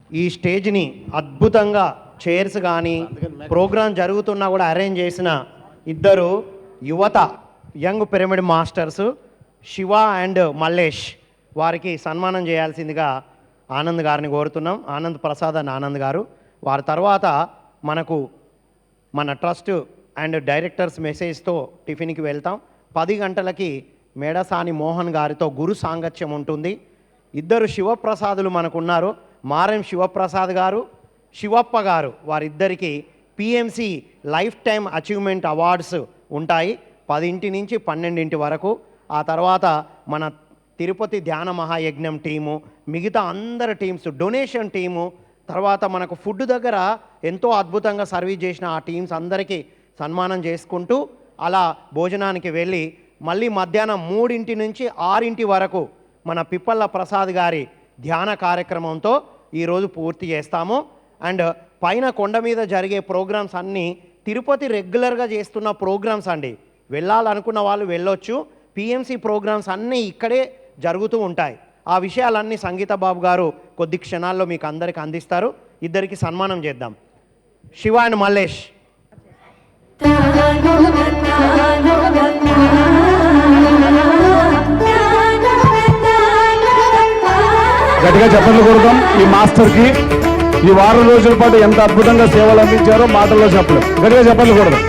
ఈ స్టేజ్ని అద్భుతంగా చైర్స్ కానీ ప్రోగ్రాం జరుగుతున్నా కూడా అరేంజ్ చేసిన ఇద్దరు యువత young pyramid masters Shiva and Mallesh వారికి సన్మానం చేయాల్సిందిగా ఆనంద్ గారిని కోరుతున్నాం. ఆనంద్ ప్రసాద్ అండ్ ఆనంద్ గారు. వారి తర్వాత మనకు మన ట్రస్ట్ అండ్ డైరెక్టర్స్ మెసేజ్తో టిఫిన్కి వెళ్తాం. 10 గంటలకి మేడసాని మోహన్ గారితో గురు సాంగత్యం ఉంటుంది. ఇద్దరు శివప్రసాదులు మనకున్నారు. మారెం శివప్రసాద్ గారు, శివప్ప గారు. వారిద్దరికి PMC lifetime achievement awards ఉంటాయి 10 నుంచి 12 వరకు. ఆ తర్వాత మన తిరుపతి ధ్యాన మహాయజ్ఞం టీము, మిగతా అందరి టీమ్స్, డొనేషన్ టీము, తర్వాత మనకు ఫుడ్ దగ్గర ఎంతో అద్భుతంగా సర్వీస్ చేసిన ఆ టీమ్స్ అందరికీ సన్మానం చేసుకుంటూ అలా భోజనానికి వెళ్ళి మళ్ళీ మధ్యాహ్నం 3 నుంచి 6 వరకు మన పిప్పళ్ళ ప్రసాద్ గారి ధ్యాన కార్యక్రమంతో ఈరోజు పూర్తి చేస్తాము. అండ్ పైన కొండ మీద జరిగే ప్రోగ్రామ్స్ అన్నీ తిరుపతి రెగ్యులర్గా చేస్తున్న ప్రోగ్రామ్స్ అండి. వెళ్ళాలనుకున్న వాళ్ళు వెళ్ళొచ్చు. పిఎంసి ప్రోగ్రామ్స్ అన్నీ ఇక్కడే జరుగుతూ ఉంటాయి. ఆ విషయాలన్నీ సంగీత బాబు గారు కొద్ది క్షణాల్లో మీకు అందరికి అందిస్తారు. ఇద్దరికి సన్మానం చేద్దాం. శివ అండ్ మల్లేష్. గట్టిగా చెప్పలు కొడదాం ఈ మాస్టర్కి. ఈ వారం రోజుల పాటు ఎంత అద్భుతంగా సేవలు అందించారో మాటల్లో చెప్పలేదు. గట్టిగా చెప్పలు కొడదాం.